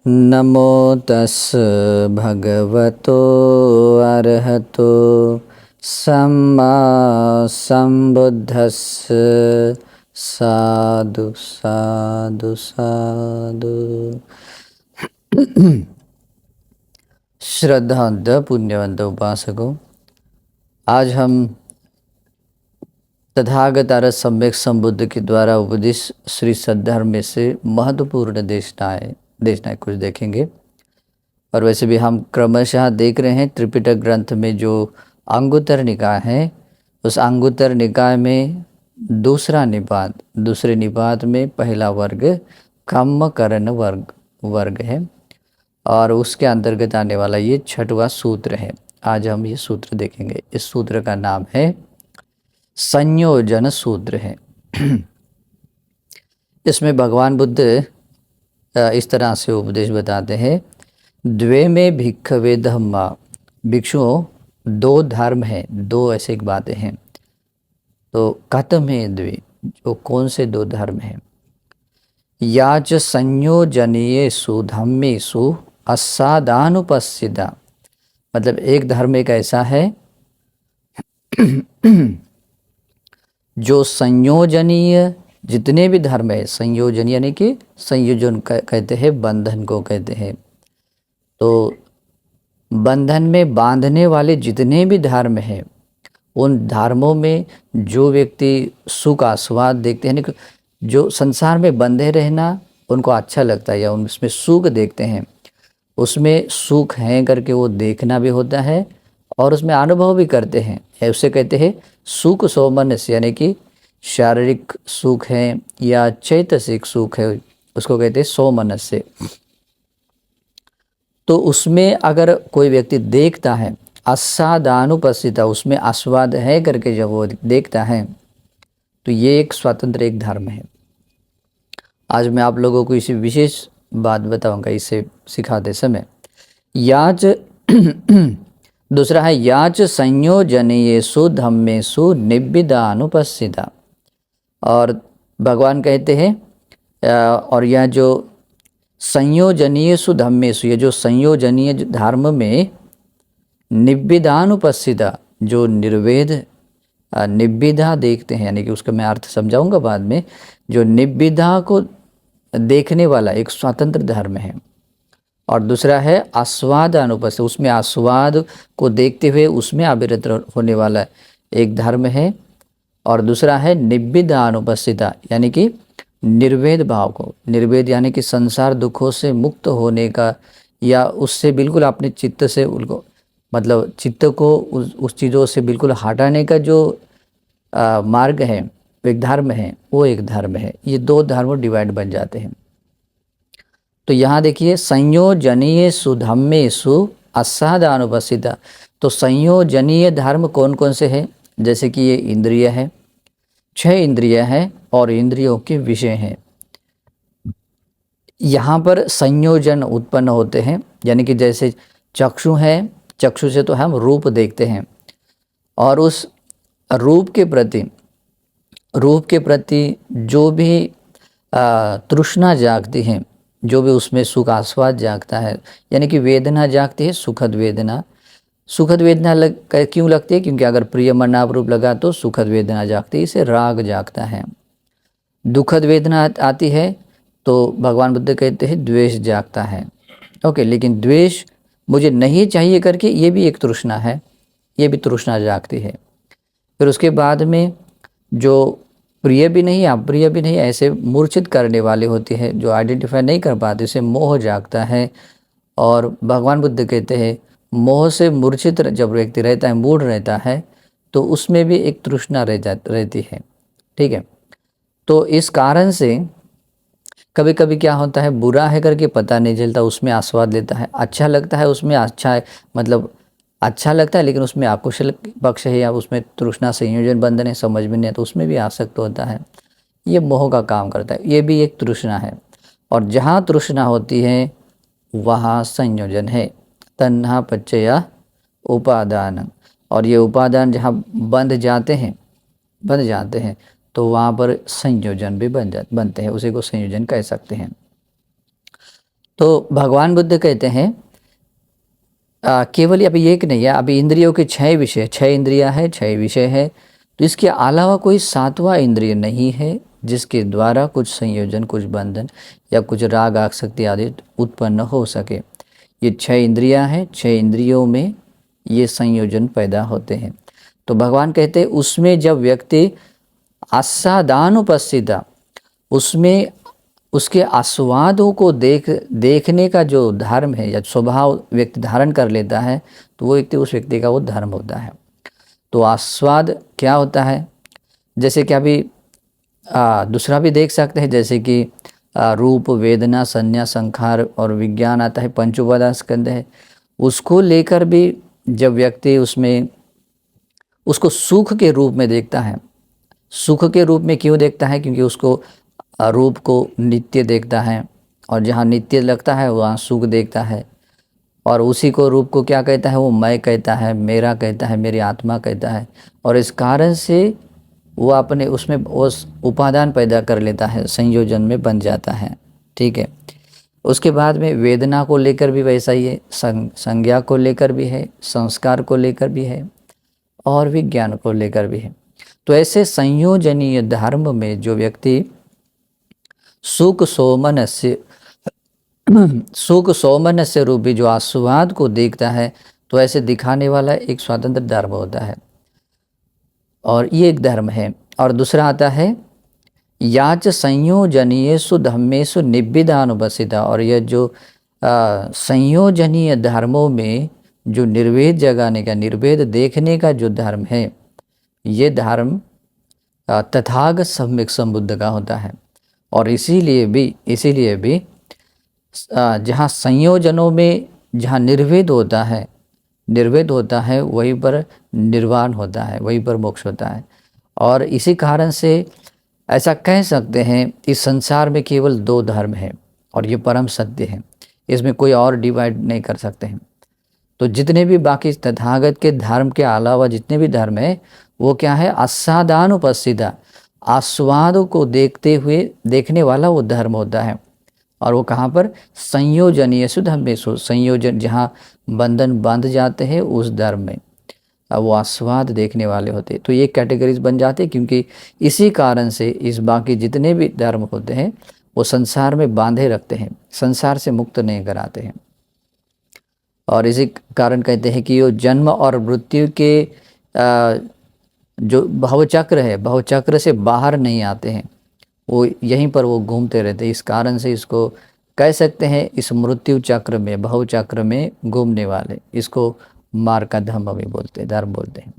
नमो तस् भगवतो अरहतो सम्मा सम्बुद्धस्स साधु साधु साधु। श्रद्धावंत पुण्यवंत उपासकों, आज हम तथागत आर्य सम्यक संबुद्ध के द्वारा उपदिष्ट श्री सद्धर्म में से महत्वपूर्ण देशनाएं कुछ देखेंगे। और वैसे भी हम क्रमशः देख रहे हैं त्रिपिटक ग्रंथ में जो अंगुत्तर निकाय है, उस अंगुत्तर निकाय में दूसरे निपात में पहला वर्ग कम्म करण वर्ग है और उसके अंतर्गत आने वाला ये छठवां सूत्र है। आज हम ये सूत्र देखेंगे। इस सूत्र का नाम है संयोजन सूत्र है। इसमें भगवान बुद्ध इस तरह से उपदेश बताते हैं, द्वे में भिक्खवे धम्मा, भिक्षुओं दो धर्म है, दो ऐसे एक बातें हैं। तो कथम है द्वे, जो कौन से दो धर्म हैं? याच संयोजनीयेषु धम्मेषु असादानुपस्थिता, मतलब एक धर्म एक ऐसा है जो संयोजनीय, जितने भी धर्म है, संयोजन यानी कि संयोजन कहते हैं, बंधन को कहते हैं। तो बंधन में बांधने वाले जितने भी धर्म हैं, उन धर्मों में जो व्यक्ति सुख आस्वाद देखते हैं, जो संसार में बंधे रहना उनको अच्छा लगता है या उसमें सुख देखते हैं, उसमें सुख है करके वो देखना भी होता है और उसमें अनुभव भी करते हैं, उसे कहते हैं सुख सौमनस्य, यानी कि शारीरिक सुख है या चैतसिक सुख है, उसको कहते हैं सौमनस्य। तो उसमें अगर कोई व्यक्ति देखता है, आस्वादानुपस्थिता, उसमें आस्वाद है करके जब वो देखता है, तो ये एक स्वतंत्र एक धर्म है। आज मैं आप लोगों को इसी विशेष बात बताऊंगा इसे सिखाते समय। याच दूसरा है याच संयोजनेषु धम्मेषु निब्बिदानुपस्थिता, और भगवान कहते हैं और यह जो संयोजनीयेषु धम्मेषु, ये जो संयोजनीय धर्म में निब्बिदानुपस्थिता, जो निर्वेद निब्बिदा देखते हैं, यानी कि उसका मैं अर्थ समझाऊंगा बाद में, जो निब्बिदा को देखने वाला एक स्वतंत्र धर्म है। और दूसरा है आस्वाद अनुपस्थित, उसमें आस्वाद को देखते हुए उसमें अविरत होने वाला एक धर्म है। और दूसरा है निब्बिदा अनुपस्थिता, यानी कि निर्वेद भाव को, निर्वेद यानी कि संसार दुखों से मुक्त होने का या उससे बिल्कुल अपने चित्त से उनको, मतलब चित्त को उस चीज़ों से बिल्कुल हटाने का जो मार्ग है, एक धर्म है, वो एक धर्म है। ये दो धर्म डिवाइड बन जाते हैं। तो यहाँ देखिए संयोजनीयेषु धम्मेषु असादानुपस्थिता, तो संयोजनीय धर्म कौन कौन से हैं? जैसे कि ये इंद्रिय है, 6 इंद्रिय है और इंद्रियों के विषय हैं। यहाँ पर संयोजन उत्पन्न होते हैं, यानी कि जैसे चक्षु है, चक्षु से तो हम रूप देखते हैं और उस रूप के प्रति जो भी तृष्णा जागती है, जो भी उसमें सुख आस्वाद जागता है, यानी कि वेदना जागती है, सुखद वेदना क्यों लगती है? क्योंकि अगर प्रिय मनाप रूप लगा तो सुखद वेदना जागती है, इसे राग जागता है। दुखद वेदना आती है तो भगवान बुद्ध कहते हैं द्वेष जागता है। ओके, लेकिन द्वेष मुझे नहीं चाहिए करके ये भी एक तृष्णा है, ये भी तृष्णा जागती है। फिर उसके बाद में जो प्रिय भी नहीं अप्रिय भी नहीं, ऐसे मूर्छित करने वाले होते हैं, जो आइडेंटिफाई नहीं कर पाते, इसे मोह जागता है। और भगवान बुद्ध कहते हैं मोह से मूर्छित जब व्यक्ति रहता है, मूढ़ रहता है, तो उसमें भी एक तृष्णा रहती है। ठीक है, तो इस कारण से कभी कभी क्या होता है, बुरा है करके पता नहीं चलता, उसमें आस्वाद लेता है, अच्छा लगता है उसमें, अच्छा है मतलब अच्छा लगता है, लेकिन उसमें अकुशल पक्ष है या उसमें तृष्णा संयोजन बंधन है, समझ में नहीं है, तो उसमें भी आसक्त होता है। ये मोह का काम करता है, ये भी एक तृष्णा है। और जहाँ तृष्णा होती है वहाँ संयोजन है, तन्हा पच्चया उपादान। और ये उपादान जहाँ बंध जाते हैं तो वहाँ पर संयोजन भी बनते हैं, उसी को संयोजन कह सकते हैं। तो भगवान बुद्ध कहते हैं केवल अभी एक नहीं है, अभी इंद्रियों के 6 विषय, 6 इंद्रियां है, 6 विषय है, तो इसके अलावा कोई 7वां इंद्रिय नहीं है जिसके द्वारा कुछ संयोजन, कुछ बंधन या कुछ राग आसक्ति आदि उत्पन्न हो सके। ये 6 इंद्रियां हैं, 6 इंद्रियों में ये संयोजन पैदा होते हैं। तो भगवान कहते हैं उसमें जब व्यक्ति आस्वादानुपस्थिता, उसमें उसके आस्वादों को देखने का जो धर्म है या स्वभाव व्यक्ति धारण कर लेता है, तो वो व्यक्ति, उस व्यक्ति का वो धर्म होता है। तो आस्वाद क्या होता है, जैसे कि अभी दूसरा भी देख सकते हैं, जैसे कि रूप, वेदना, संज्ञा, संखार और विज्ञान आता है, पंच उपादानस्कंध है। उसको लेकर भी जब व्यक्ति उसमें उसको सुख के रूप में देखता है, सुख के रूप में क्यों देखता है, क्योंकि उसको रूप को नित्य देखता है, और जहाँ नित्य लगता है वहाँ सुख देखता है, और उसी को रूप को क्या कहता है, वो मैं कहता है, मेरा कहता है, मेरी आत्मा कहता है, और इस कारण से वो अपने उसमें उस उपादान पैदा कर लेता है, संयोजन में बन जाता है। ठीक है। उसके बाद में वेदना को लेकर भी वैसा ही है, संज्ञा को लेकर भी है, संस्कार को लेकर भी है, और विज्ञान को लेकर भी है। तो ऐसे संयोजनीय धर्म में जो व्यक्ति सुख सोमनस्य रूपी जो आस्वाद को देखता है, तो ऐसे दिखाने वाला एक स्वतंत्र धर्म होता है, और ये एक धर्म है। और दूसरा आता है याच संयोजनीयेषु धम्मेषु निब्बिदानुपस्थिता, और यह जो संयोजनीय धर्मों में जो निर्वेद जगाने का, निर्वेद देखने का जो धर्म है, ये धर्म तथागत सम्यक संबुद्ध का होता है। और इसीलिए भी जहाँ संयोजनों में जहाँ निर्वेद होता है वहीं पर निर्वाण होता है, वहीं पर मोक्ष होता है। और इसी कारण से ऐसा कह सकते हैं इस संसार में केवल 2 धर्म हैं, और ये परम सत्य है, इसमें कोई और डिवाइड नहीं कर सकते हैं। तो जितने भी बाकी तथागत के धर्म के अलावा जितने भी धर्म है, वो क्या है, आस्वादानुपस्थिता, आस्वादों को देखते हुए देखने वाला वो धर्म होता है। और वो कहाँ पर, संयोजनीयेषु धम्मेषु, संयोजन जहाँ बंधन बांध जाते हैं उस धर्म में वो आस्वाद देखने वाले होते। तो ये कैटेगरीज बन जाते, क्योंकि इसी कारण से इस बाकी जितने भी धर्म होते हैं वो संसार में बांधे रखते हैं, संसार से मुक्त नहीं कराते हैं। और इसी कारण कहते हैं कि वो जन्म और मृत्यु के जो भवचक्र है, भवचक्र से बाहर नहीं आते हैं, वो यहीं पर वो घूमते रहते हैं। इस कारण से इसको कह सकते हैं इस मृत्यु चक्र में, भव चक्र में घूमने वाले, इसको मार्ग का धर्म भी बोलते हैं, धर्म बोलते हैं।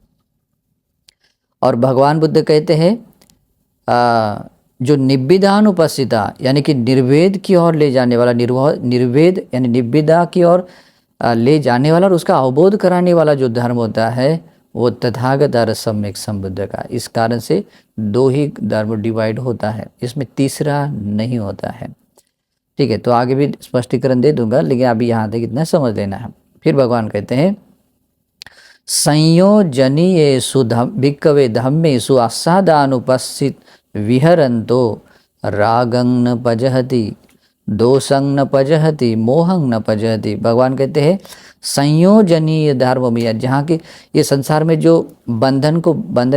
और भगवान बुद्ध कहते हैं जो निब्बिदानुपस्थिता, यानी कि निर्वेद की ओर ले जाने वाला, निर्वेद यानी निब्बिदा की ओर ले जाने वाला और उसका अवबोध कराने वाला जो धर्म होता है, वो तथागत और सम्यक संबुद्ध का। इस कारण से 2 ही धर्म डिवाइड होता है, इसमें तीसरा नहीं होता है। ठीक है, तो आगे भी स्पष्टीकरण दे दूंगा, लेकिन अभी यहाँ तक इतना समझ लेना है। फिर भगवान कहते हैं संयोजनीयेषु भिक्खवे धम्मेषु आस्वादानुपस्थित विहरन्तो रागं न पजहति, दोषं न पजहति, मोहं न पजहति। भगवान कहते हैं संयोजनीय धर्म में, जहाँ के ये संसार में जो बंधन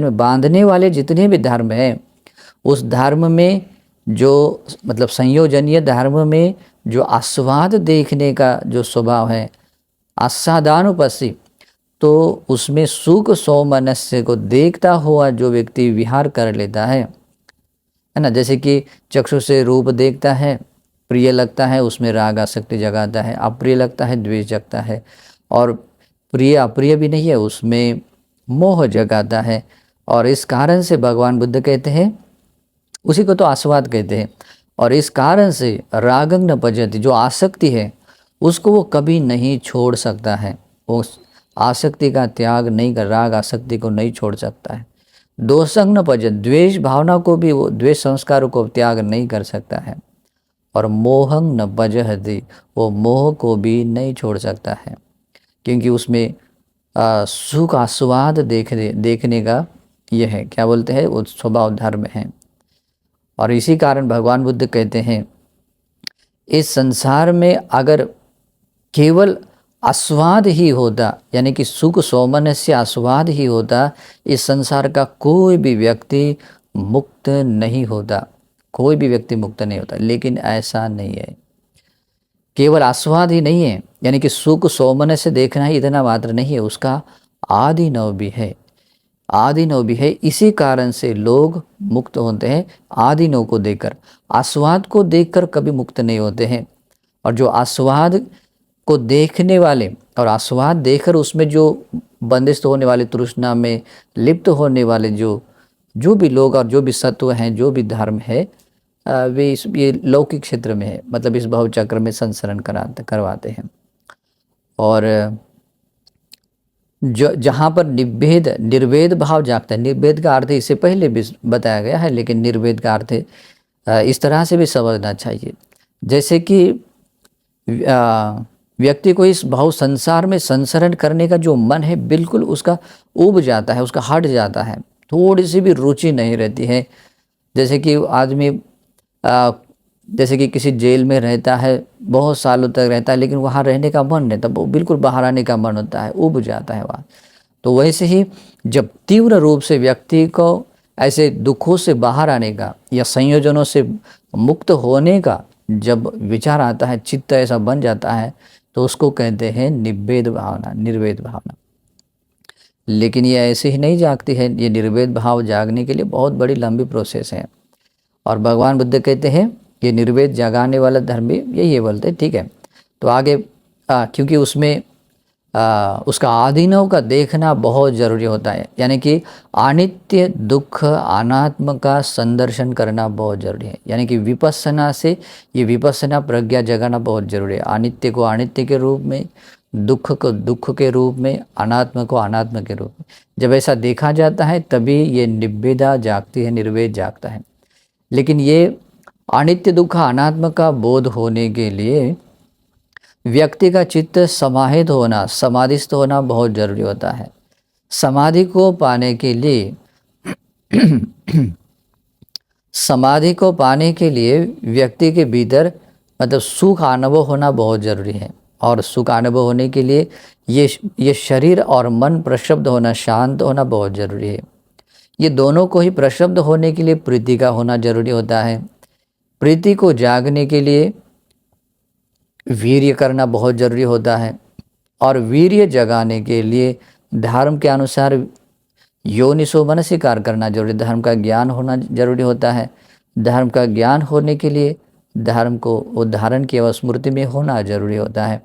में बांधने वाले जितने भी धर्म हैं, उस धर्म में जो मतलब संयोजनीय धर्म में जो आस्वाद देखने का जो स्वभाव है, आस्वादानुपस्थित, तो उसमें सुख सौमनस्य को देखता हुआ जो व्यक्ति विहार कर लेता है ना, जैसे कि चक्षु से रूप देखता है, प्रिय लगता है, उसमें राग आसक्ति जगाता है, अप्रिय लगता है, द्वेष जगता है, और प्रिय अप्रिय भी नहीं है, उसमें मोह जगाता है। और इस कारण से भगवान बुद्ध कहते हैं, उसी को तो आस्वाद कहते हैं, और इस कारण से रागं न पजति, जो आसक्ति है उसको वो कभी नहीं छोड़ सकता है, वो आसक्ति का त्याग नहीं कर, राग आसक्ति को नहीं छोड़ सकता है। दोषं न पजत, द्वेष भावना को भी, वो द्वेष संस्कारों को त्याग नहीं कर सकता है। और मोहं न पजहति, वो मोह को भी नहीं छोड़ सकता है, क्योंकि उसमें सुख आस्वाद देखने का यह है, क्या बोलते हैं, वो स्वभाव धर्म है। और इसी कारण भगवान बुद्ध कहते हैं इस संसार में अगर केवल आस्वाद ही होता, यानी कि सुख सौमनस्य से आस्वाद ही होता, इस संसार का कोई भी व्यक्ति मुक्त नहीं होता, कोई भी व्यक्ति मुक्त नहीं होता। लेकिन ऐसा नहीं है, केवल आस्वाद ही नहीं है, यानी कि सुख सौमनस्य से देखना ही इतना मात्र नहीं है, उसका आदि नव भी है, आदि नव भी है। इसी कारण से लोग मुक्त होते हैं आदि नव को देखकर। आस्वाद को देखकर कभी मुक्त नहीं होते हैं। और जो आस्वाद को देखने वाले और आस्वाद देखकर उसमें जो बंदिस्त होने वाले, तृष्णा में लिप्त होने वाले जो भी लोग और जो भी सत्व हैं, जो भी धर्म है, वे ये लौकिक क्षेत्र में है, मतलब इस भव चक्र में संसरण करवाते हैं। और जो जहाँ पर निर्वेद भाव जागता है, निर्वेद का अर्थ इससे पहले भी बताया गया है, लेकिन निर्वेद का अर्थ इस तरह से भी समझना चाहिए, जैसे कि व्यक्ति को इस भाव संसार में संसरण करने का जो मन है बिल्कुल उसका उब जाता है, उसका हट जाता है, थोड़ी सी भी रुचि नहीं रहती है। जैसे कि आदमी जैसे कि किसी जेल में रहता है, बहुत सालों तक रहता है, लेकिन वहाँ रहने का मन नहीं, तब वो बिल्कुल बाहर आने का मन होता है, उब जाता है वहाँ। तो वैसे ही जब तीव्र रूप से व्यक्ति को ऐसे दुखों से बाहर आने का या संयोजनों से मुक्त होने का जब विचार आता है, चित्त ऐसा बन जाता है, तो उसको कहते हैं निर्वेद भावना, निर्वेद भावना। लेकिन ये ऐसे ही नहीं जागती है, ये निर्वेद भाव जागने के लिए बहुत बड़ी लंबी प्रोसेस है। और भगवान बुद्ध कहते हैं ये निर्वेद जगाने वाला धर्म भी यही है, बोलते हैं। ठीक है, तो आगे क्योंकि उसमें उसका आदिनव का देखना बहुत ज़रूरी होता है, यानी कि अनित्य दुख अनात्म का संदर्शन करना बहुत ज़रूरी है। यानी कि विपස්සना से ये विपස්සना प्रज्ञा जगाना बहुत ज़रूरी है। अनित्य को अनित्य के रूप में, दुख को दुख के रूप में, अनात्म को अनात्म के रूप में जब ऐसा देखा जाता है तभी ये निवेदा जागती है, निर्वेद जागता है। लेकिन ये अनित्य दुख अनात्म का बोध होने के लिए व्यक्ति का चित्त समाहित होना, समाधिस्थ होना बहुत जरूरी होता है। समाधि को पाने के लिए समाधि को पाने के लिए व्यक्ति के भीतर मतलब सुख अनुभव होना बहुत ज़रूरी है। और सुख अनुभव होने के लिए ये शरीर और मन प्रक्षुब्ध होना, शांत होना बहुत ज़रूरी है। ये दोनों को ही प्रक्षुब्ध होने के लिए प्रीति का होना जरूरी होता है। प्रीति को जागने के लिए वीर्य करना बहुत जरूरी होता है। और वीर्य जगाने के लिए धर्म के अनुसार योनिसो मनसिकार करना जरूरी, धर्म का ज्ञान होना जरूरी होता है। धर्म का ज्ञान होने के लिए धर्म को उदाहरण की व स्मृति में होना जरूरी होता है।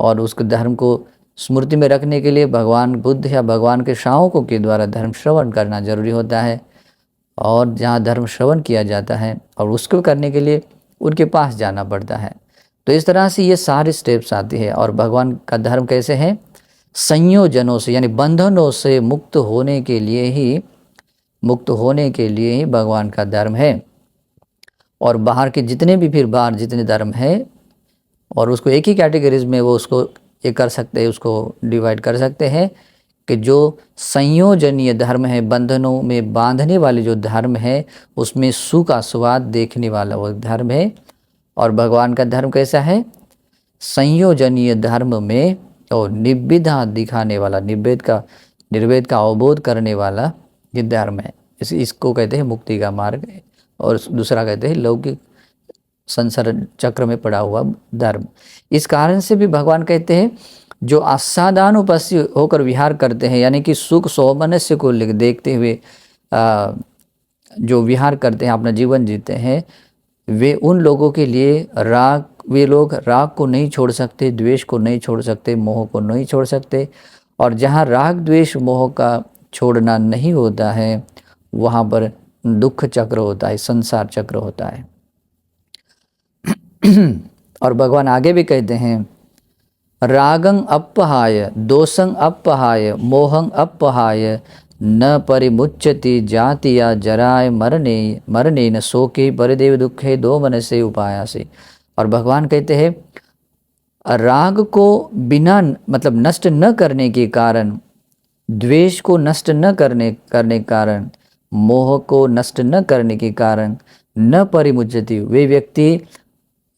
और उस धर्म को स्मृति में रखने के लिए भगवान बुद्ध या भगवान के श्रावकों के द्वारा धर्म श्रवण करना जरूरी होता है। और जहाँ धर्म श्रवण किया जाता है और उसको करने के लिए उनके पास जाना पड़ता है। तो इस तरह से ये सारे स्टेप्स आती है। और भगवान का धर्म कैसे है? संयोजनों से, यानी बंधनों से मुक्त होने के लिए ही भगवान का धर्म है। और बाहर के जितने भी फिर बाहर जितने धर्म है और उसको एक ही कैटेगरीज में वो उसको ये कर सकते हैं, उसको डिवाइड कर सकते हैं कि जो संयोजनीय धर्म है, बंधनों में बांधने वाले जो धर्म है, उसमें सुख का स्वाद देखने वाला वो धर्म है। और भगवान का धर्म कैसा है? संयोजनीय धर्म में और निविधा दिखाने वाला, निर्वेद का अवबोध करने वाला ये धर्म है। इसको कहते हैं मुक्ति का मार्ग, और दूसरा कहते हैं लौकिक संसार चक्र में पड़ा हुआ धर्म। इस कारण से भी भगवान कहते हैं जो आस्वादानुपस्थित होकर विहार करते हैं, यानी कि सुख सौमनस्य को देखते हुए जो विहार करते हैं, अपना जीवन जीते हैं, वे उन लोगों के लिए वे लोग राग को नहीं छोड़ सकते, द्वेष को नहीं छोड़ सकते, मोह को नहीं छोड़ सकते। और जहाँ राग द्वेष मोह का छोड़ना नहीं होता है, वहाँ पर दुख चक्र होता है, संसार चक्र होता है। और भगवान आगे भी कहते हैं रागं अपहाय दोषं अपहाय मोहं अपहाय न परिमुच्यति जातिया जराय मरने न शोके परिदेव दुखे दो मन से उपाया से। और भगवान कहते हैं राग को बिना मतलब नष्ट न करने के कारण, द्वेष को नष्ट न करने कारण, मोह को नष्ट न करने के कारण न परिमुच्यति, वे व्यक्ति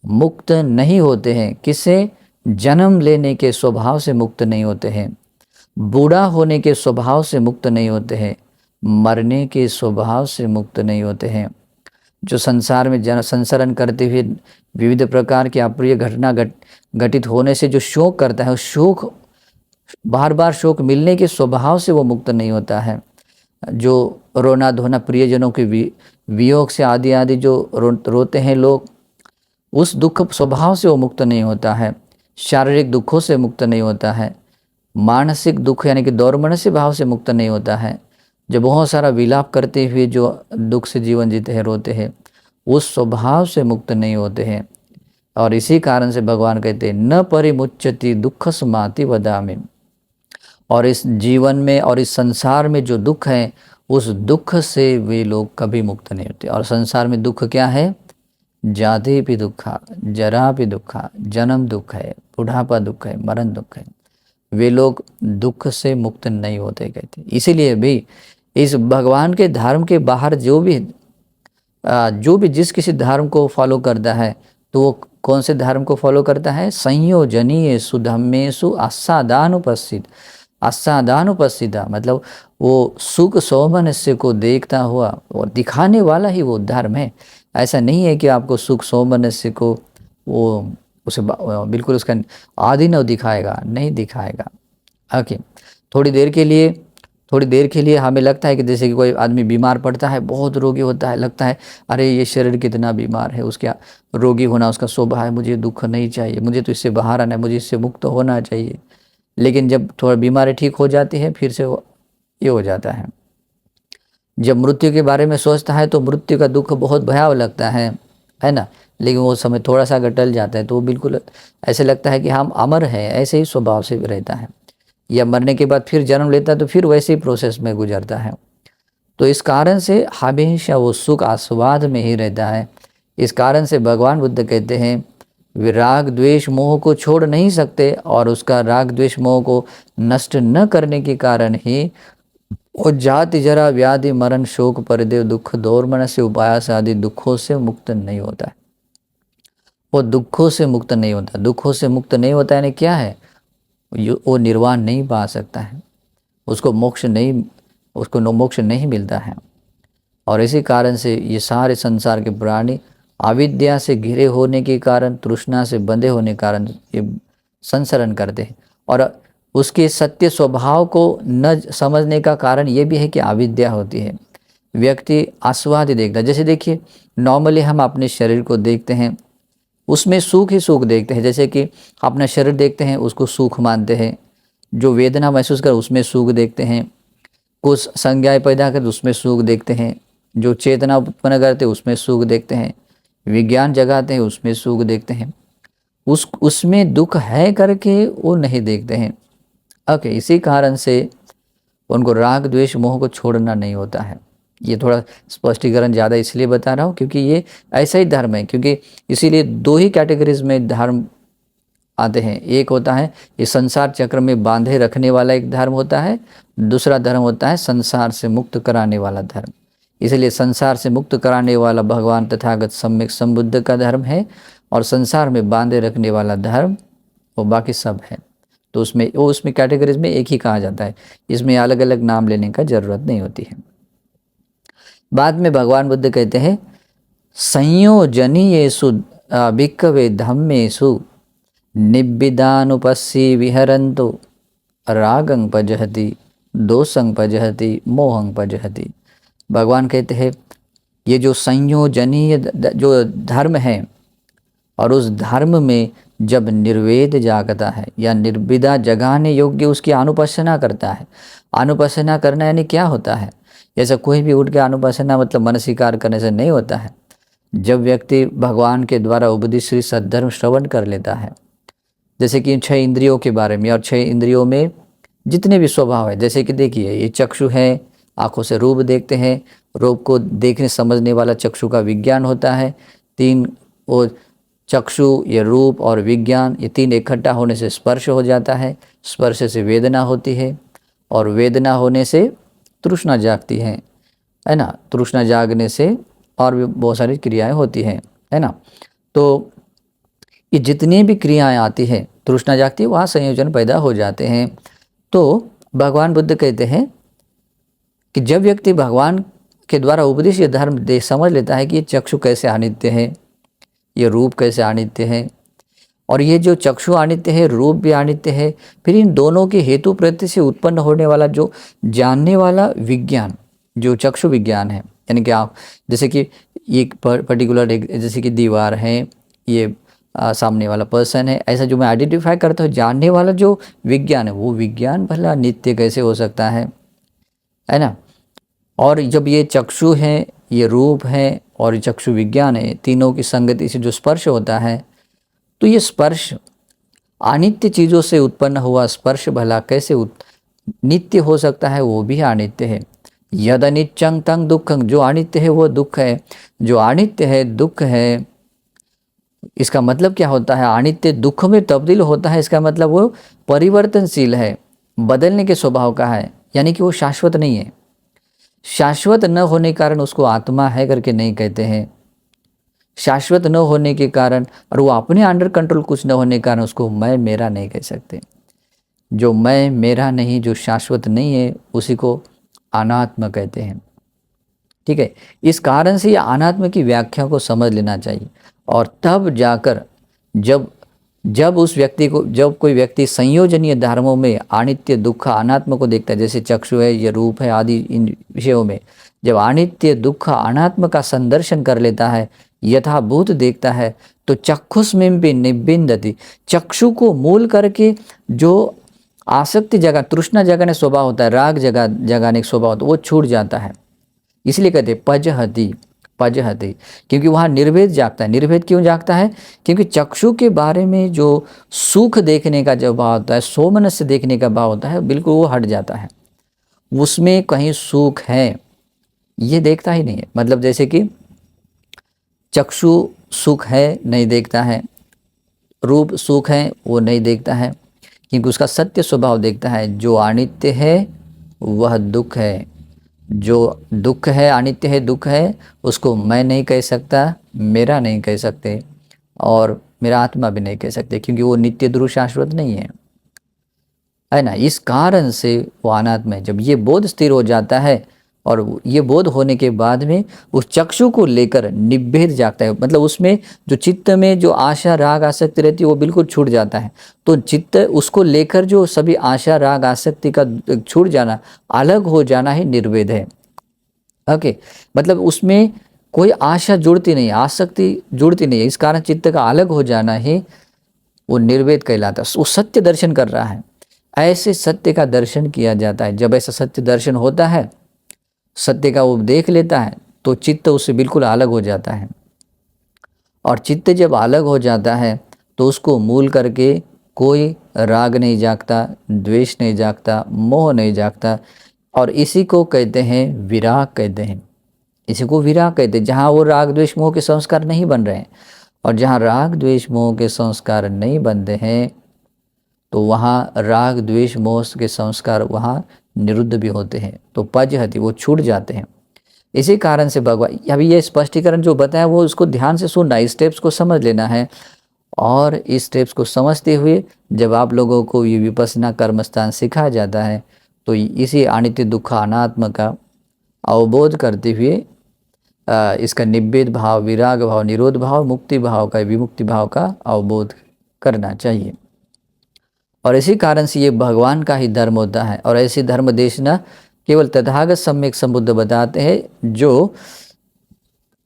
मुक्त नहीं होते हैं। किससे? जन्म लेने के स्वभाव से मुक्त नहीं होते हैं, बूढ़ा होने के स्वभाव से मुक्त नहीं होते हैं, मरने के स्वभाव से मुक्त नहीं होते हैं। जो संसार में संसरण करते हुए विविध प्रकार की अप्रिय घटना घटित होने से जो शोक करता है, उस शोक, बार बार शोक मिलने के स्वभाव से वो मुक्त नहीं होता है। जो रोना धोना, प्रियजनों के वियोग से आदि आदि जो रोते हैं लोग, उस दुख स्वभाव से वो मुक्त नहीं होता है। शारीरिक दुखों से मुक्त नहीं होता है। मानसिक दुख यानी कि दौर्मनस्य भाव से मुक्त नहीं होता है। जो बहुत सारा विलाप करते हुए जो दुख से जीवन जीते हैं, रोते हैं, उस स्वभाव से मुक्त नहीं होते हैं। और इसी कारण से भगवान कहते हैं न परिमुच्यति दुख समाति वदामि। और इस जीवन में और इस संसार में जो दुख है, उस दुख से वे लोग कभी मुक्त नहीं होते। और संसार में दुख क्या है? जाति भी दुखा, जरा भी दुखा, जन्म दुख है, बुढ़ापा दुख है, मरण दुख है। वे लोग दुख से मुक्त नहीं होते कहते। इसीलिए भी इस भगवान के धर्म के बाहर जो भी जिस किसी धर्म को फॉलो करता है, तो वो कौन से धर्म को फॉलो करता है? संयोजनीयेषु धम्मेषु आस्वादानुपस्थिता, मतलब वो सुख सौमनस्य को देखता हुआ और दिखाने वाला ही वो धर्म है। ऐसा नहीं है कि आपको सुख सौमनस्य को वो उसे बिल्कुल उसका आदि न दिखाएगा, नहीं दिखाएगा। ओके, थोड़ी देर के लिए हमें लगता है कि जैसे कि कोई आदमी बीमार पड़ता है, बहुत रोगी होता है, लगता है अरे ये शरीर कितना बीमार है, उसका रोगी होना उसका शोभा है, मुझे दुख नहीं चाहिए, मुझे तो इससे बाहर आना है, मुझे इससे मुक्त होना चाहिए। लेकिन जब थोड़ा बीमारी ठीक हो जाती है, फिर से वो ये हो जाता है। जब मृत्यु के बारे में सोचता है तो मृत्यु का दुख बहुत भयावह लगता है ना। लेकिन वो समय थोड़ा सा अगर टल जाता है तो वो बिल्कुल ऐसे लगता है कि हम अमर हैं, ऐसे ही स्वभाव से भी रहता है। या मरने के बाद फिर जन्म लेता है तो फिर वैसे ही प्रोसेस में गुजरता है। तो इस कारण से हमेशा वो सुख आस्वाद में ही रहता है। इस कारण से भगवान बुद्ध कहते हैं वे राग द्वेष मोह को छोड़ नहीं सकते, और उसका राग द्वेष मोह को नष्ट न करने के कारण ही वो जाति जरा व्याधि मरण शोक परिदेव दुख दौर्मन से उपायास आदि दुखों से मुक्त नहीं होता है। वो दुखों से मुक्त नहीं होता। दुखों से मुक्त नहीं होता यानी क्या है? वो निर्वाण नहीं पा सकता है, उसको मोक्ष नहीं मिलता है। और इसी कारण से ये सारे संसार के प्राणी अविद्या से घिरे होने के कारण, तृष्णा से बंधे होने के कारण ये संसरण करते हैं। और उसके सत्य स्वभाव को न समझने का कारण ये भी है कि अविद्या होती है। व्यक्ति आस्वाद देखता है। जैसे देखिए, नॉर्मली हम अपने शरीर को देखते हैं, उसमें सुख ही सुख देखते हैं। जैसे कि अपना शरीर देखते हैं, उसको सुख मानते हैं। जो वेदना महसूस कर उसमें सुख देखते हैं। कुछ संज्ञाएं पैदा कर उसमें सुख देखते हैं। जो चेतना उत्पन्न करते हैं उसमें सुख देखते हैं। विज्ञान जगाते हैं उसमें सुख देखते हैं। उसमें दुख है करके वो नहीं देखते हैं। ओके, इसी कारण से उनको राग द्वेष मोह को छोड़ना नहीं होता है। ये थोड़ा स्पष्टीकरण ज़्यादा इसलिए बता रहा हूँ क्योंकि ये ऐसा ही धर्म है। क्योंकि इसीलिए दो ही कैटेगरीज में धर्म आते हैं। एक होता है ये संसार चक्र में बांधे रखने वाला एक धर्म होता है, दूसरा धर्म होता है संसार से मुक्त कराने वाला धर्म। इसलिए संसार से मुक्त कराने वाला भगवान तथागत सम्यक संबुद्ध का धर्म है, और संसार में बांधे रखने वाला धर्म वो बाकी सब है। तो उसमें कैटेगरीज में एक ही कहा जाता है। इसमें अलग अलग नाम लेने का जरूरत नहीं होती है। बाद में भगवान बुद्ध कहते हैं संयोजनीयेषु भिक्खवे धम्मेषु निब्बिदानुपस्सी विहरन्तु रागं पजहति दोषं पजहति मोहं पजहति। भगवान कहते हैं ये जो संयोजनीय जो धर्म है, और उस धर्म में जब निर्वेद जागता है या निर्विदा जगाने योग्य उसकी अनुपासना करता है। अनुपासना करना यानी क्या होता है? ऐसा कोई भी उठ के अनुपासना मतलब मन स्वीकार करने से नहीं होता है। जब व्यक्ति भगवान के द्वारा उपदिष्ट सद्धर्म श्रवण कर लेता है, जैसे कि 6 इंद्रियों के बारे में, और 6 इंद्रियों में जितने भी स्वभाव है, जैसे कि देखिए ये चक्षु है, आँखों से रूप देखते हैं, रूप को देखने समझने वाला चक्षु का विज्ञान होता है। 3 वो चक्षु, ये रूप और विज्ञान, ये 3 इकट्ठा होने से स्पर्श हो जाता है। स्पर्श से वेदना होती है, और वेदना होने से तृष्णा जागती है ना। तृष्णा जागने से और भी बहुत सारी क्रियाएं होती हैं, है ना। तो ये जितनी भी क्रियाएं आती है, तृष्णा जागती है, वहाँ संयोजन पैदा हो जाते हैं। तो भगवान बुद्ध कहते हैं कि जब व्यक्ति भगवान के द्वारा उपदेश ये धर्म देख समझ लेता है कि ये चक्षु कैसे अनित्य है, ये रूप कैसे अनित्य है, और ये जो चक्षु अनित्य है, रूप भी अनित्य है, फिर इन दोनों के हेतु प्रत्यय से उत्पन्न होने वाला जो जानने वाला विज्ञान, जो चक्षु विज्ञान है, यानी कि आप जैसे कि एक पर्टिकुलर जैसे कि दीवार है, ये सामने वाला पर्सन है, ऐसा जो मैं आइडेंटिफाई करता हूँ, जानने वाला जो विज्ञान है, वो विज्ञान भला नित्य कैसे हो सकता है ना। और जब ये चक्षु है, ये रूप है और चक्षु विज्ञान है, तीनों की संगति से जो स्पर्श होता है, तो ये स्पर्श अनित्य चीज़ों से उत्पन्न हुआ स्पर्श भला कैसे नित्य हो सकता है, वो भी अनित्य है। यद अनित्यं तं दुःखं, जो अनित्य है वो दुख है, जो अनित्य है दुख है। इसका मतलब क्या होता है, अनित्य दुख में तब्दील होता है, इसका मतलब वो परिवर्तनशील है, बदलने के स्वभाव का है, यानी कि वो शाश्वत नहीं है। शाश्वत न होने के कारण उसको आत्मा है करके नहीं कहते हैं। शाश्वत न होने के कारण और वो अपने अंडर कंट्रोल कुछ न होने के कारण उसको मैं मेरा नहीं कह सकते। जो मैं मेरा नहीं, जो शाश्वत नहीं है, उसी को अनात्म कहते हैं। ठीक है, इस कारण से ये अनात्म की व्याख्या को समझ लेना चाहिए। और तब जाकर जब उस व्यक्ति को, जब कोई व्यक्ति संयोजनीय धर्मों में अनित्य दुख अनात्म को देखता है, जैसे चक्षु है, ये रूप है आदि, इन विषयों में जब अनित्य दुख अनात्म का संदर्शन कर लेता है, यथाभूत देखता है, तो चक्षुष्मिं भी निबिंदति, चक्षु को मूल करके जो आसक्ति जगा, तृष्णा जगाने स्वभाव होता है, राग जगाने स्वभाव होता है, वो छूट जाता है। इसलिए कहते पजहति, पजहति, क्योंकि वहाँ निर्भेद जागता है। निर्भेद क्यों जागता है? क्योंकि चक्षु के बारे में जो सुख देखने का जो भाव होता है, सोमनस्य देखने का भाव होता है, बिल्कुल वो हट जाता है। उसमें कहीं सुख है ये देखता ही नहीं है। मतलब जैसे कि चक्षु सुख है नहीं देखता है, रूप सुख है वो नहीं देखता है, क्योंकि उसका सत्य स्वभाव देखता है। जो अनित्य है वह दुख है, जो दुख है, अनित्य है, दुख है, उसको मैं नहीं कह सकता, मेरा नहीं कह सकते, और मेरा आत्मा भी नहीं कह सकते, क्योंकि वो नित्य ध्रुव शाश्वत नहीं है ना। इस कारण से वो अनात्म है। जब ये बोध स्थिर हो जाता है और ये बोध होने के बाद में उस चक्षु को लेकर निभेद जागता है, मतलब उसमें जो चित्त में जो आशा राग आसक्ति रहती है वो बिल्कुल छूट जाता है। तो चित्त उसको लेकर जो सभी आशा राग आसक्ति का छूट जाना, अलग हो जाना ही निर्वेद है। ओके, मतलब उसमें कोई आशा जुड़ती नहीं, आसक्ति जुड़ती नहीं है, इस कारण चित्त का अलग हो जाना ही वो निर्वेद कहलाता है। वो सत्य दर्शन कर रहा है। ऐसे सत्य का दर्शन किया जाता है। जब ऐसा सत्य दर्शन होता है, सत्य का वो देख लेता है, तो चित्त उससे बिल्कुल अलग हो जाता है। और चित्त जब अलग हो जाता है तो उसको मूल करके कोई राग नहीं जागता, द्वेष नहीं जागता, मोह नहीं जागता, और इसी को कहते हैं विराग कहते हैं। इसी को विराग कहते हैं, जहाँ वो राग द्वेष मोह के संस्कार नहीं बन रहे हैं। और जहाँ राग द्वेष मोह के संस्कार नहीं बनते हैं, तो वहाँ राग द्वेष मोह के संस्कार वहाँ निरुद्ध भी होते हैं, तो पजहति, वो छूट जाते हैं। इसी कारण से भगवान, अभी ये स्पष्टीकरण जो बताया वो उसको ध्यान से सुनना, इस स्टेप्स को समझ लेना है। और इस स्टेप्स को समझते हुए जब आप लोगों को ये विपස්සना कर्मस्थान सिखाया जाता है, तो इसी अनित्य दुख अनात्म का अवबोध करते हुए इसका निब्बेद भाव, विराग भाव, निरोध भाव, मुक्ति भाव का, विमुक्ति भाव का अवबोध करना चाहिए। और इसी कारण से ये भगवान का ही धर्म होता है। और ऐसी धर्म देशना केवल तथागत सम्यक संबुद्ध बताते हैं, जो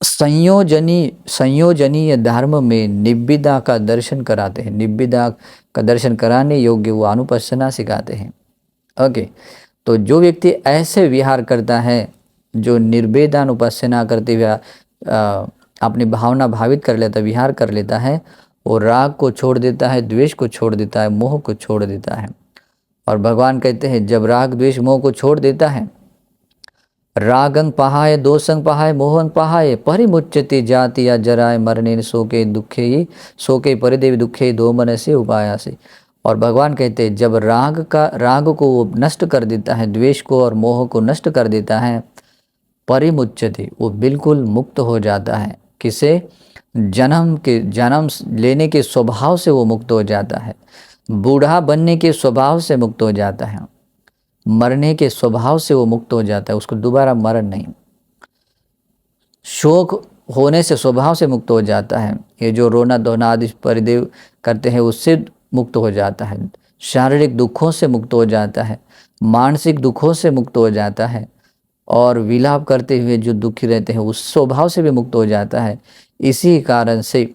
संयोजनीय धर्म में निब्बिदा का दर्शन कराते हैं। निब्बिदा का दर्शन कराने योग्य वो अनुपस्सना सिखाते हैं। ओके, तो जो व्यक्ति ऐसे विहार करता है, जो निर्भेदानुपस्सना करते हुए अपनी भावना भावित कर लेता, विहार कर लेता है, वो राग को छोड़ देता है, द्वेष को छोड़ देता है, मोह को छोड़ देता है। और भगवान कहते हैं जब राग द्वेष मोह को छोड़ देता है, रागंग पहाय, दोषंग पहाय, मोहंग पहाय, परिमुच्यते जाति या जराय मरणे शोके दुखे, शोके परिदेवी दुखे दो मन से उपाया से। और भगवान कहते हैं जब राग को वो नष्ट कर देता है, द्वेष को और मोह को नष्ट कर देता है, परिमुच्यते, वो बिल्कुल मुक्त हो जाता है। किसे? जन्म लेने के स्वभाव से वो मुक्त हो जाता है, बूढ़ा बनने के स्वभाव से मुक्त हो जाता है, मरने के स्वभाव से वो मुक्त हो जाता है, उसको दोबारा मरण नहीं, शोक होने से स्वभाव से मुक्त हो जाता है, ये जो रोना धोना आदि परिदेव करते हैं उससे मुक्त हो जाता है, शारीरिक दुखों से मुक्त हो जाता है, मानसिक दुखों से मुक्त हो जाता है, और विलाप करते हुए जो दुखी रहते हैं उस स्वभाव से भी मुक्त हो जाता है। इसी कारण से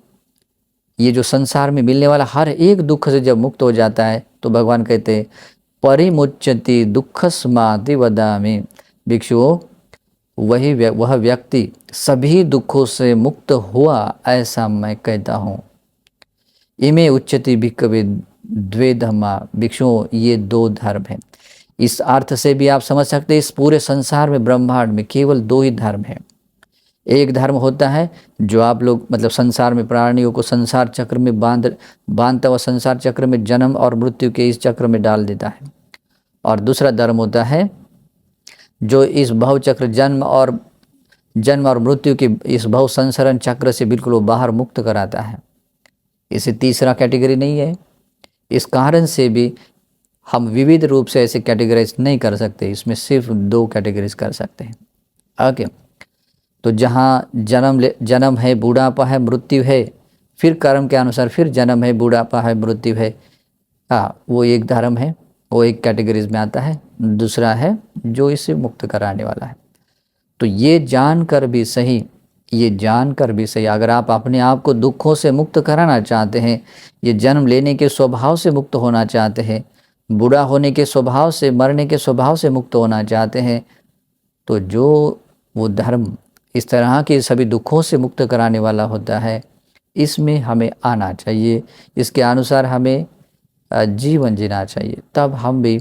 ये जो संसार में मिलने वाला हर एक दुख से जब मुक्त हो जाता है तो भगवान कहते हैं परिमुच्यति दुःखस्माति वदामि, भिक्षुओं वह व्यक्ति सभी दुखों से मुक्त हुआ ऐसा मैं कहता हूँ। इमे उच्यति भिक्खवे द्वे धम्मा, भिक्षुओं ये 2 धर्म हैं। इस अर्थ से भी आप समझ सकते हैं इस पूरे संसार में ब्रह्मांड में केवल 2 ही धर्म हैं। एक धर्म होता है जो आप लोग मतलब संसार में प्राणियों को संसार चक्र में बांधता हुआ संसार चक्र में जन्म और मृत्यु के इस चक्र में डाल देता है, और दूसरा धर्म होता है जो इस भव चक्र जन्म और मृत्यु के इस भव संसरण चक्र से बिल्कुल वो बाहर मुक्त कराता है। इसे तीसरा कैटेगरी नहीं है। इस कारण से भी हम विविध रूप से ऐसे कैटेगराइज नहीं कर सकते, इसमें सिर्फ 2 कैटेगरीज कर सकते हैं। ओके, तो जहाँ जन्म है, बूढ़ापा है, मृत्यु है, फिर कर्म के अनुसार फिर जन्म है, बूढ़ापा है, मृत्यु है, हाँ वो एक धर्म है, वो एक कैटेगरीज में आता है। दूसरा है जो इसे मुक्त कराने वाला है। तो ये जानकर भी सही, अगर आप अपने आप को दुखों से मुक्त कराना चाहते हैं, ये जन्म लेने के स्वभाव से मुक्त होना चाहते हैं, बूढ़ा होने के स्वभाव से, मरने के स्वभाव से मुक्त होना चाहते हैं, तो जो वो धर्म इस तरह के सभी दुखों से मुक्त कराने वाला होता है, इसमें हमें आना चाहिए, इसके अनुसार हमें जीवन जीना चाहिए, तब हम भी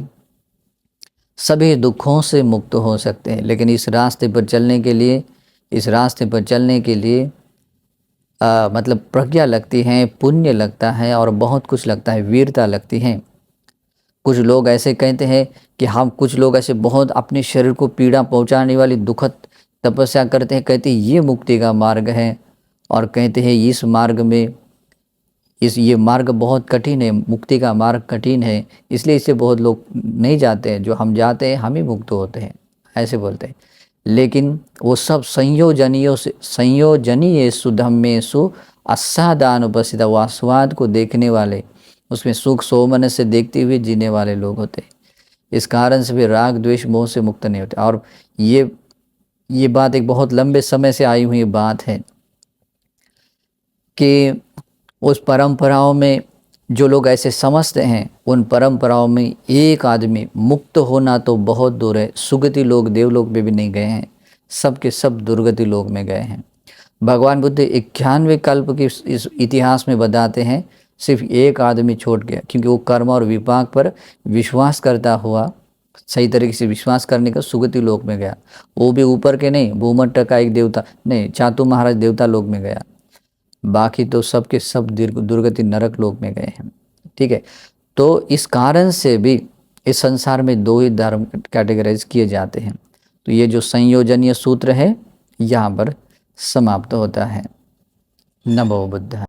सभी दुखों से मुक्त हो सकते हैं। लेकिन इस रास्ते पर चलने के लिए मतलब प्रज्ञा लगती है, पुण्य लगता है और बहुत कुछ लगता है, वीरता लगती है। कुछ लोग ऐसे कहते हैं कि कुछ लोग ऐसे बहुत अपने शरीर को पीड़ा पहुंचाने वाली दुखद तपस्या करते हैं, कहते हैं ये मुक्ति का मार्ग है, और कहते हैं इस मार्ग में ये मार्ग बहुत कठिन है, मुक्ति का मार्ग कठिन है, इसलिए इसे बहुत लोग नहीं जाते हैं, जो हम जाते हैं हम ही मुक्त होते हैं, ऐसे बोलते हैं। लेकिन वो सब संयोजनीयेषु धम्मेषु आस्वादानुपस्थिता, वो आस्वाद को देखने वाले, उसमें सुख सोमन से देखते हुए जीने वाले लोग होते हैं। इस कारण से भी राग द्वेष मोह से मुक्त नहीं होते। और ये बात एक बहुत लंबे समय से आई हुई बात है कि उस परंपराओं में जो लोग ऐसे समझते हैं, उन परंपराओं में एक आदमी मुक्त होना तो बहुत दूर है, सुगति लोग देवलोक में भी नहीं गए हैं, सब के सब दुर्गति लोक में गए हैं। भगवान बुद्ध 91 कल्प के इस इतिहास में बताते हैं, सिर्फ एक आदमी छोड़ गया, क्योंकि वो कर्म और विपाक पर विश्वास करता हुआ, सही तरीके से विश्वास करने का सुगति लोक में गया। वो भी ऊपर के नहीं, भूमट्ट का एक देवता नहीं, चातु महाराज देवता लोक में गया, बाकी तो सब के सब दुर्गति नरक लोक में गए हैं। ठीक है, तो इस कारण से भी इस संसार में 2 ही धर्म कैटेगराइज किए जाते हैं। तो ये जो संयोजनीय सूत्र है यहाँ पर समाप्त होता है। नमो बुद्धाय।